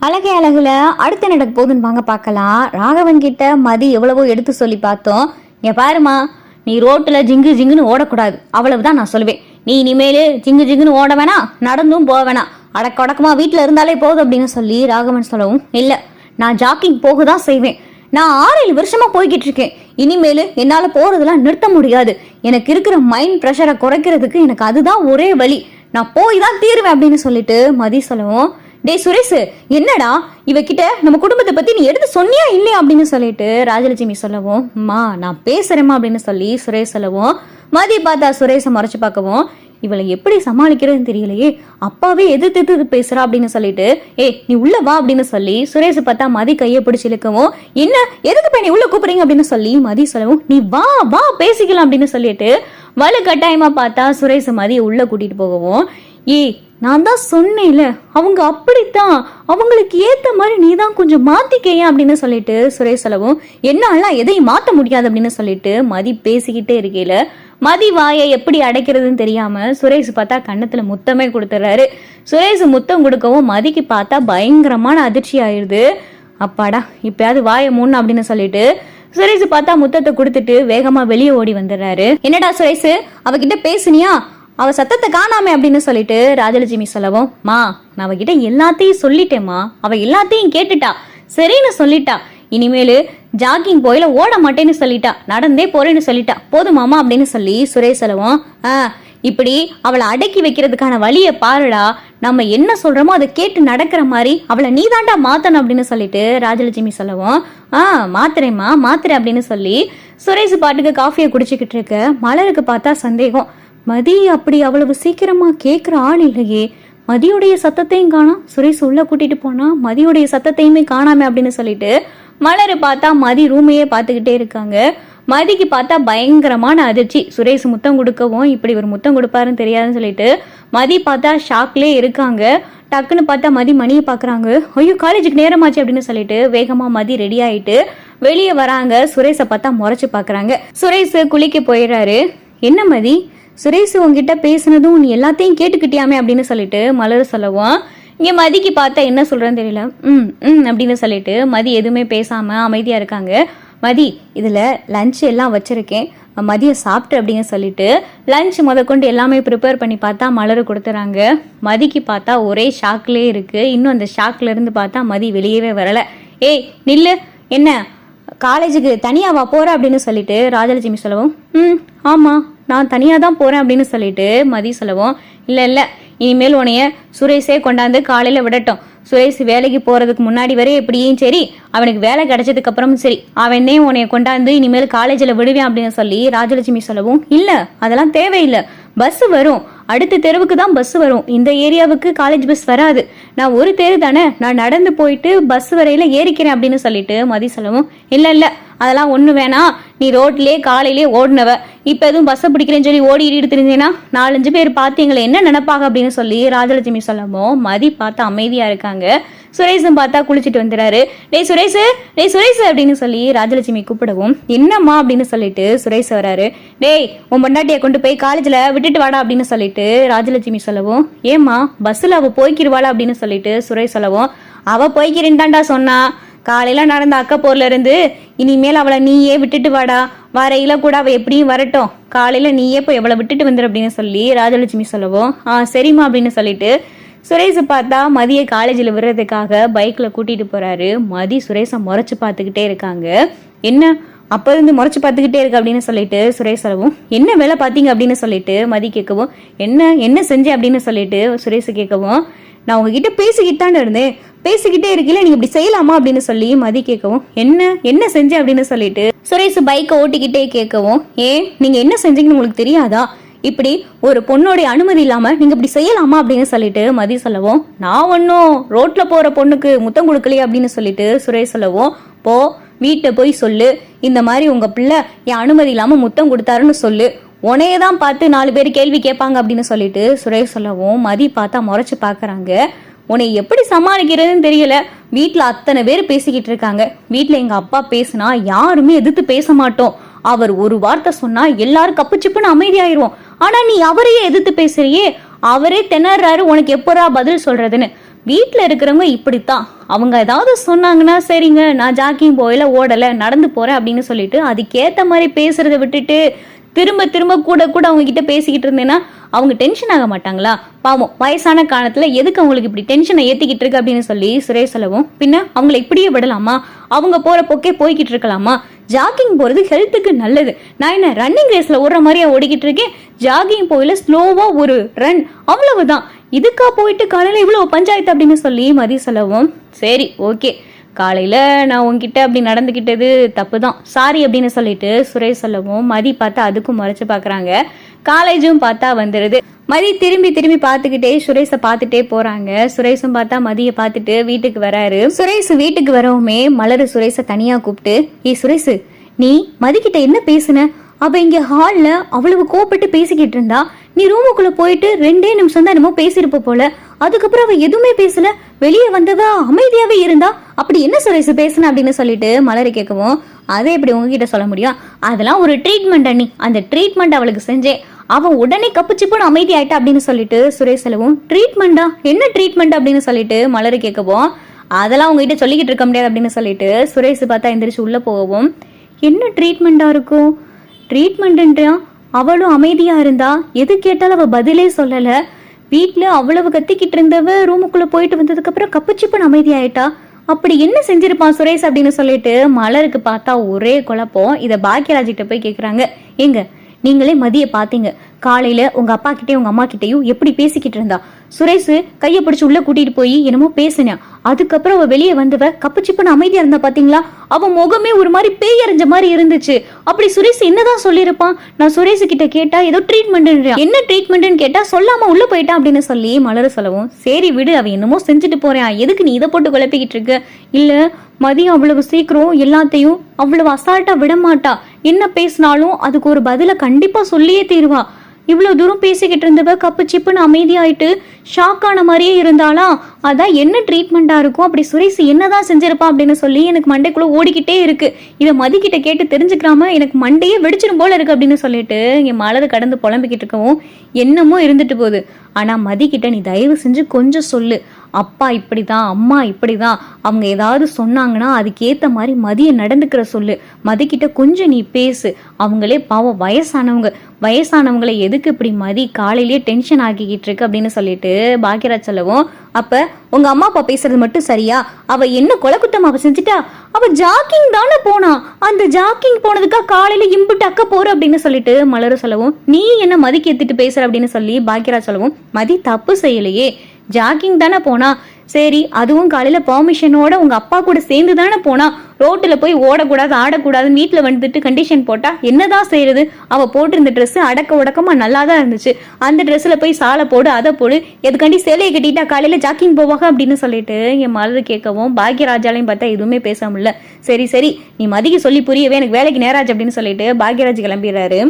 அழகே அழகுல அடுத்த நடக்க போகுதுன்னு வாங்க பார்க்கலாம். ராகவன் கிட்ட மதி எவ்வளவோ எடுத்து சொல்லி பார்த்தோம். இங்க பாருமா, நீ ரோட்டுல ஜிங்கு ஜிங்குன்னு ஓடக்கூடாது, அவ்வளவுதான் நான் சொல்லுவேன். நீ இனிமேல் ஜிங்கு ஜிங்குன்னு ஓட வேணாம், நடந்தும் போக வேணாம், அடக்கடக்கமா வீட்டுல இருந்தாலே போதும் அப்படின்னு சொல்லி ராகவன் சொல்லவும், இல்ல நான் ஜாக்கிங் போக தான் செய்வேன். நான் 6-7 வருஷமா போய்கிட்டு இருக்கேன். இனிமேல் என்னால போறதெல்லாம் நிறுத்த முடியாது. எனக்கு இருக்கிற மைண்ட் ப்ரெஷரை குறைக்கிறதுக்கு எனக்கு அதுதான் ஒரே வழி. நான் போய் தான் தீருவேன் அப்படின்னு சொல்லிட்டு மதி சொல்லவும், டேய் சுரேஷ், என்னடா இவகிட்ட நம்ம குடும்பத்தை பத்தி நீ எடுத்து சொன்னியா இல்லையா அப்படின்னு சொல்லிட்டு ராஜலட்சுமி சொல்லவும், மா நான் பேசுறேம்மா அப்படின்னு சொல்லி சுரேஷ் சொல்லவும், மதி பார்த்தா சுரேஷை முறைச்சு பார்க்கவும், இவளை எப்படி சமாளிக்கிறதுன்னு தெரியலையே, அப்பாவே எதிர்த்து பேசுறா அப்படின்னு சொல்லிட்டு, நீ உள்ள வா அப்படின்னு சொல்லி சுரேஷ் பார்த்தா மதி கையை பிடிச்சி இழுக்கவும், என்ன எதுக்கு போய் நீ உள்ள கூப்பிடுறீங்க அப்படின்னு சொல்லி மதி சொல்லவும், நீ வா வா பேசிக்கலாம் அப்படின்னு சொல்லிட்டு வலு கட்டாயமா பார்த்தா சுரேஷ் மதியை உள்ள கூட்டிட்டு போகவும், நான் தான் சொன்னேன்ல அவங்க அப்படித்தான், அவங்களுக்கு ஏத்த மாதிரி நீ தான் கொஞ்சம் மாத்திக்கையா அப்படின்னு சொல்லிட்டு சுரேஷ் சொல்லவும், என்னாலாம் எதையும் மாத்த முடியாது அப்படின்னு சொல்லிட்டு மதி பேசிக்கிட்டே இருக்கையில மதி வாயை எப்படி அடைக்கிறதுன்னு தெரியாம சுரேஷ் பார்த்தா கன்னத்துல முத்தமே கொடுத்துறாரு. சுரேஷ் முத்தம் கொடுக்கவும் மதிக்கு பார்த்தா பயங்கரமான அதிர்ச்சி ஆயிடுது. அப்பாடா இப்பயாவது வாயை மூணு அப்படின்னு சொல்லிட்டு சுரேஷ் பார்த்தா முத்தத்தை கொடுத்துட்டு வேகமா வெளியே ஓடி வந்துடுறாரு. என்னடா சுரேஷ், அவகிட்ட பேசுனியா? அவ சத்தத்தை காணாமே அப்படின்னு சொல்லிட்டு ராஜலட்சுமி சொல்லவும், மா நான் அவகிட்ட எல்லாத்தையும் சொல்லிட்டேம்மா, அவ எல்லாத்தையும் கேட்டுட்டா, சரின்னு சொல்லிட்டா, இனிமேலு ஜாக்கிங் போயில ஓட மாட்டேன்னு சொல்லிட்டா, நடந்தே போறேன்னு சொல்லிட்டா, போதுமாமா அப்படின்னு சொல்லி சுரேஷ் சொல்லவும், இப்படி அவளை அடக்கி வைக்கிறதுக்கான வழியை பாருடா, நம்ம என்ன சொல்றோமோ அதை கேட்டு நடக்கிற மாதிரி அவளை நீ தாண்டா மாத்தணும் அப்படின்னு சொல்லிட்டு ராஜலட்சுமி சொல்லவும், மாத்துறேம்மா மாத்துறேன் அப்படின்னு சொல்லி சுரேஷ் பாட்டுக்கு காஃபியை குடிச்சுக்கிட்டு இருக்க மலருக்கு பார்த்தா சந்தேகம், மதி அப்படி அவ்வளவு சீக்கிரமா கேட்குற ஆள் இல்லையே, மதியுடைய சத்தத்தையும் காணோம், சுரேஷ் உள்ள கூட்டிட்டு போனா மதியுடைய சத்தத்தையுமே காணாமே அப்படின்னு சொல்லிட்டு மலரை பார்த்தா மதி ரூமையே பார்த்துக்கிட்டே இருக்காங்க. மதிக்கு பார்த்தா பயங்கரமான அதிர்ச்சி. சுரேஷ் முத்தம் கொடுக்கவும் இப்படி ஒரு முத்தம் கொடுப்பாருன்னு தெரியாதுன்னு சொல்லிட்டு மதி பார்த்தா ஷாக்லே இருக்காங்க. டக்குன்னு பார்த்தா மதி மணியை பார்க்குறாங்க. ஐயோ காலேஜுக்கு நேரமாச்சு அப்படின்னு சொல்லிட்டு வேகமாக மதி ரெடி ஆகிட்டு வெளியே வராங்க. சுரேஷை பார்த்தா முறைச்சு பார்க்குறாங்க. சுரேஷ் குளிக்க போயிடுறாரு. என்ன மதி, சுரேஷ் உங்ககிட்ட பேசுனதும் நீ எல்லாத்தையும் கேட்டுக்கிட்டியாமே அப்படின்னு சொல்லிட்டு மலர் சொல்லவும், இங்கே மதிக்கு பார்த்தா என்ன சொல்கிறேன்னு தெரியல. அப்படின்னு சொல்லிட்டு மதி எதுவுமே பேசாமல் அமைதியாக இருக்காங்க. மதி இதில் லஞ்ச் எல்லாம் வச்சுருக்கேன், மதியம் சாப்பிட்டு அப்படின்னு சொல்லிட்டு லஞ்ச் முதற்கொண்டு எல்லாமே ப்ரிப்பேர் பண்ணி பார்த்தா மலர் கொடுத்துறாங்க. மதிக்கு பார்த்தா ஒரே ஷாக்லேயே இருக்குது. இன்னும் அந்த ஷாக்லேருந்து பார்த்தா மதி வெளியவே வரலை. நில்லு, என்ன காலேஜுக்கு தனியாவா போகிற அப்படின்னு சொல்லிட்டு ராஜலட்சுமி சொல்லவும், ஆமாம் நான் தனியாக தான் போகிறேன் அப்படின்னு சொல்லிட்டு மதி சொல்லவும், இல்லை இனிமேல் உன்னைய சுரேஷே கொண்டாந்து காலையில் விடட்டும், சுரேஷ் வேலைக்கு போகிறதுக்கு முன்னாடி வரை எப்படியும் சரி, அவனுக்கு வேலை கிடைச்சதுக்கு அப்புறமும் சரி, அவனே உன்னைய கொண்டாந்து இனிமேல் காலேஜில் விடுவேன் அப்படின்னு சொல்லி ராஜலட்சுமி சொல்லவும், இல்லை அதெல்லாம் தேவையில்லை, பஸ் வரும், அடுத்த தெருவுக்கு தான் பஸ் வரும், இந்த ஏரியாவுக்கு காலேஜ் பஸ் வராது, நான் ஒரு தெரு தானே, நான் நடந்து போயிட்டு பஸ் வரையில ஏறிக்கிறேன் அப்படின்னு சொல்லிட்டு மதி சொல்லவும், இல்லை அதெல்லாம் ஒண்ணு வேணாம், நீ ரோட்லயே காலையிலே ஓடினவ, இப்ப எதுவும் பஸ்ஸை பிடிக்கிறேன்னு சொல்லி ஓடிட்டு தெரிஞ்சேன்னா 4-5 பேர் பார்த்தீங்களே என்ன நினைப்பாங்க அப்படின்னு சொல்லி ராஜலட்சுமி சொல்லவும் மதி பார்த்து அமைதியா இருக்காங்க. சுரேஷும் பார்த்தா குளிச்சுட்டு வந்துடுறாரு. டேய் சுரேஷ் அப்படின்னு சொல்லி ராஜலட்சுமி கூப்பிடவும், என்னம்மா அப்படின்னு சொல்லிட்டு சுரேஷ் வராரு. டேய் உன் பொண்டாட்டியை கொண்டு போய் காலேஜ்ல விட்டுட்டு வாடா அப்படின்னு சொல்லிட்டு ராஜலட்சுமி சொல்லவும், ஏம்மா பஸ்ஸில் அவ போய்க்கிருவாளா அப்படின்னு சொல்லிட்டு சுரேஷ் சொல்லவும், அவ போய்க்கிறேன்னு தாண்டா சொன்னா, காலையில நடந்த அக்கப்போர்ல இருந்து இனிமேல் அவளை நீயே விட்டுட்டு வாடா, வரையில கூட அவ எப்படியும் வரட்டும், காலையில நீயே போய் அவளை விட்டுட்டு வந்துரு அப்படின்னு சொல்லி ராஜலட்சுமி சொல்லவும், சரிம்மா அப்படின்னு சொல்லிட்டு சுரேஷ் பார்த்தா மதியை காலேஜில் விடுறதுக்காக பைக்கில் கூட்டிகிட்டு போகிறாரு. மதி சுரேஷை முறைச்சி பார்த்துக்கிட்டே இருக்காங்க. என்ன அப்போ இருந்து முறைச்சி பார்த்துக்கிட்டே இருக்கு அப்படின்னு சொல்லிட்டு சுரேஷ் சொல்லவும், என்ன வேலை பார்த்தீங்க அப்படின்னு சொல்லிட்டு மதி கேட்கவும், என்ன செஞ்சேன் அப்படின்னு சொல்லிட்டு சுரேஷ் கேட்கவும், நான் உங்ககிட்ட பேசிக்கிட்டு தானே இருந்தேன், பேசிக்கிட்டே இருக்கல நீங்க இப்படி செய்யலாமா அப்படின்னு சொல்லி மதி கேட்கவும், என்ன செஞ்சேன் அப்படின்னு சொல்லிட்டு சுரேஷ் பைக்கை ஓட்டிக்கிட்டே கேட்கவும், நீங்க என்ன செஞ்சீங்கன்னு உங்களுக்கு தெரியாதா, இப்படி ஒரு பொண்ணோடைய அனுமதி இல்லாம நீங்க இப்படி செய்யலாமா அப்படின்னு சொல்லிட்டு மதி சொல்லவும், நான் ஒன்னும் ரோட்ல போற பொண்ணுக்கு முத்தம் கொடுக்கலையே அப்படின்னு சொல்லிட்டு சுரேஷ் சொல்லவும், போ வீட்டை போய் சொல்லு, இந்த மாதிரி உங்க பிள்ளை என் அனுமதி இல்லாம முத்தம் கொடுத்தாருன்னு சொல்லு, உனையதான் பார்த்து 4 பேர் கேள்வி கேட்பாங்க அப்படின்னு சொல்லிட்டு சுரேஷ் சொல்லவும் மதி பார்த்தா முறைச்சு பாக்குறாங்க. உன்னை எப்படி சமாளிக்கிறதுன்னு தெரியல, வீட்டுல அத்தனை பேர் பேசிக்கிட்டு இருக்காங்க, வீட்டுல எங்க அப்பா பேசினா யாருமே எதிர்த்து பேச மாட்டோம், அவர் ஒரு வார்த்தை சொன்னா எல்லாரும் கப்புச்சிப்புன்னு அமைதியாயிருவோம், ஆனா நீ அவரையே எதிர்த்து பேசுறியே, அவரே திணறாரு, உனக்கு எப்பரா பதில் சொல்றதுன்னு, வீட்டில் இருக்கிறவங்க இப்படித்தான், அவங்க ஏதாவது சொன்னாங்கன்னா சரிங்க நான் ஜாக்கிங் போயில ஓடலை நடந்து போறேன் அப்படின்னு சொல்லிட்டு அதுக்கேற்ற மாதிரி பேசுறதை விட்டுட்டு திரும்ப திரும்ப கூட கூட அவங்க கிட்ட பேசிக்கிட்டு இருந்தேன்னா அவங்க டென்ஷன் ஆக மாட்டாங்களா? பாவம் வயசான காலத்துல எதுக்கு அவங்களுக்கு இப்படி டென்ஷனை ஏத்திக்கிட்டு இருக்கு அப்படின்னு சொல்லி சுரேஷ் சொல்லவும், பின்ன அவங்களை இப்படியே விடலாமா? அவங்க போற போக்கே போய்கிட்டு இருக்கலாமா? ஜாகிங் போறது ஹெல்த்துக்கு நல்லது. நான் என்ன ரன்னிங் ரேஸ்ல ஓடுற மாதிரியா ஓடிக்கிட்டு இருக்கேன்? ஜாகிங் போயில ஸ்லோவா ஒரு ரன், அவ்வளவுதான். இதுக்கா போயிட்டு காலையில இவ்வளவு பஞ்சாயத்து அப்படின்னு சொல்லி மதி சொல்லவும், சரி ஓகே காலையில நான் உங்ககிட்ட அப்படி நடந்துக்கிட்டது தப்பு தான், சாரி அப்படின்னு சொல்லிட்டு சுரேஷ் சொல்லவும் மதி பார்த்தா அதுக்கும் மறைச்சு பாக்குறாங்க. காலேஜும் பார்த்தா வந்துருது. மதி திரும்பி திரும்பி பார்த்துக்கிட்டே சுரேஷை பார்த்துட்டே போறாங்க. சுரேஷும் பார்த்தா மதியை பார்த்துட்டு வீட்டுக்கு வராரு. சுரேஷ் வீட்டுக்கு வரவுமே மலரு சுரேஷை தனியா கூப்பிட்டு, சுரேஷ் நீ மதிக்கிட்ட என்ன பேசுன? அவ இங்க ஹால்ல அவ்வளவு கோபப்பட்டு பேசிக்கிட்டு இருந்தா, நீ ரூமுக்குள்ள போயிட்டு 2 நிமிஷம் தான் என்னமோ பேசிருப்ப போல. அதுக்கப்புறம் அவ எதுவுமே பேசல, வெளியே வந்தவ அமைதியாவே இருந்தா. அப்படி என்ன சுரேஷ் பேசுன அப்படின்னு சொல்லிட்டு மலரை கேட்கவும், அதை எப்படி உங்ககிட்ட சொல்ல முடியும்? அதெல்லாம் ஒரு ட்ரீட்மெண்ட் அண்ணி, அந்த ட்ரீட்மெண்ட் அவளுக்கு செஞ்சேன், அவன் உடனே கப்புச்சிப்புன்னு அமைதி ஆயிட்டா அப்படின்னு சொல்லிட்டு சுரேஷ் சொல்லவும், ட்ரீட்மெண்டா? என்ன ட்ரீட்மெண்ட் அப்படின்னு சொல்லிட்டு மலரை கேட்கவும், அதெல்லாம் உங்ககிட்ட சொல்லிக்கிட்டு இருக்க முடியாது அப்படின்னு சொல்லிட்டு சுரேஷ் பார்த்தா எந்திரிச்சு உள்ள போகவும், என்ன ட்ரீட்மெண்டா இருக்கும்? ட்ரீட்மெண்ட்ன்றா அவளும் அமைதியா இருந்தா, எது கேட்டாலும் அவ பதிலே சொல்லல. வீட்டுல அவ்வளவு கத்திக்கிட்டு இருந்தவ ரூமுக்குள்ள போயிட்டு வந்ததுக்கு அப்புறம் கப்புச்சிப்புன்னு அமைதி ஆயிட்டா. அப்படி என்ன செஞ்சிருப்பான் சுரேஷ் அப்படின்னு சொல்லிட்டு மலருக்கு பார்த்தா ஒரே குழப்பம். இதை பாக்கியராஜ் கிட்ட போய் கேக்குறாங்க, ஏங்க நீங்களே மதியை பாத்தீங்க, காலையில உங்க அப்பா கிட்டயும் உங்க அம்மா கிட்டயும் எப்படி பேசிக்கிட்டு இருந்தா? சுரேஷ் கையை பிடிச்சு உள்ள கூட்டிட்டு போய் என்னமோ பேசினா, அதுக்கப்புறம் அவ வெளியே வந்தவ கப்புச்சிப்புன்னு அமைதியா இருந்தா பாத்தீங்களா? அவன் முகமே ஒரு மாதிரி பேய் அரைஞ்ச மாதிரி இருந்துச்சு. அப்படி சுரேஷ் என்னதான் சொல்லியிருப்பான்? நான் சுரேஷ் கிட்ட கேட்டா ஏதோ ட்ரீட்மெண்ட், என்ன ட்ரீட்மெண்ட்னு கேட்டா சொல்லாம உள்ள போயிட்டான் அப்படின்னு சொல்லி மலர சொல்லவும், சரி விடு, அவன் என்னமோ செஞ்சுட்டு போறான், எதுக்கு நீ இதை போட்டு குழப்பிக்கிட்டு இருக்க? இல்ல மதியம் அவ்வளவு சீக்கிரம் எல்லாத்தையும் அவ்வளவு அசால்ட்டா விட மாட்டா, என்ன பேசினாலும் அதுக்கு ஒரு பதில கண்டிப்பா சொல்லியே தீருவா. இவ்வளவு தூரம் பேசிக்கிட்டு இருந்தவ கப்பு சிப்புன்னு அமைதியாயிட்டு ஷாக் ஆன மாதிரியே இருந்தாளா? அதான் என்ன ட்ரீட்மெண்டா இருக்கும்? அப்படி சுரேஷ் என்னதான் செஞ்சிருப்பான் அப்படின்னு சொல்லி எனக்கு மண்டைக்குள்ள ஓடிக்கிட்டே இருக்கு. இதை மதிக்கிட்ட கேட்டு தெரிஞ்சுக்கிறாம எனக்கு மண்டையே வெடிச்சிடும் போல இருக்கு அப்படின்னு சொல்லிட்டு இங்க மலர் கடந்து புலம்பிக்கிட்டு இருக்கவும், என்னமோ இருந்துட்டு போகுது, ஆனா மதிக்கிட்ட நீ தயவு செஞ்சு கொஞ்சம் சொல்லு, அப்பா இப்படிதான் அம்மா இப்படிதான், அவங்க ஏதாவது சொன்னாங்கன்னா அதுக்கேத்த மாதிரி மதிய நடந்துக்கிற சொல்லு, மதிக்கிட்ட கொஞ்சம் நீ பேசு, அவங்களே பாவம் வயசானவங்களை எதுக்கு இப்படி மதி காலையிலேயே டென்ஷன் ஆக்கிக்கிட்டு இருக்கு அப்படின்னு சொல்லிட்டு பாக்கியராஜ் சொல்லவும், அப்ப உங்க அம்மா அப்பா பேசுறது மட்டும் சரியா? அவ என்ன கொலை குத்தம் அவ செஞ்சுட்டா? அவ ஜாக்கிங் தானே போனா, அந்த ஜாக்கிங் போனதுக்கா காலையில இம்புட்டு அக்க போற அப்படின்னு சொல்லிட்டு மலரும் சொல்லவும், நீ என்ன மதிக்கு ஏத்திட்டு பேசுற அப்படின்னு சொல்லி பாக்கியராஜ் சொல்லவும், மதி தப்பு செய்யலையே, ஜாக்கிங் தானே போனா, சரி அதுவும் காலையில பெர்மிஷனோட உங்க அப்பா கூட சேர்ந்து தானே போனா, ரோட்டுல போய் ஓடக்கூடாது ஆடக்கூடாதுன்னு வீட்டுல வந்துட்டு கண்டிஷன் போட்டா என்னதான் செய்யறது? அவ போட்டிருந்த ட்ரெஸ் அடக்க உடக்கமா நல்லாதான் இருந்துச்சு, அந்த ட்ரெஸ்ல போய் சாலை போடு அதை போடு, எதுக்காண்டி சேலையை கட்டிட்டா காலையில ஜாக்கிங் போவாங்க அப்படின்னு சொல்லிட்டு என் மலர் கேட்கவும், பாக்யராஜாலையும் பார்த்தா எதுவுமே பேச முடியல. சரி சரி நீ மதிக்கு சொல்லி புரியவே எனக்கு வேலைக்கு நேராச்சு அப்படின்னு சொல்லிட்டு பாக்யராஜ் கிளம்பிடுறாரு.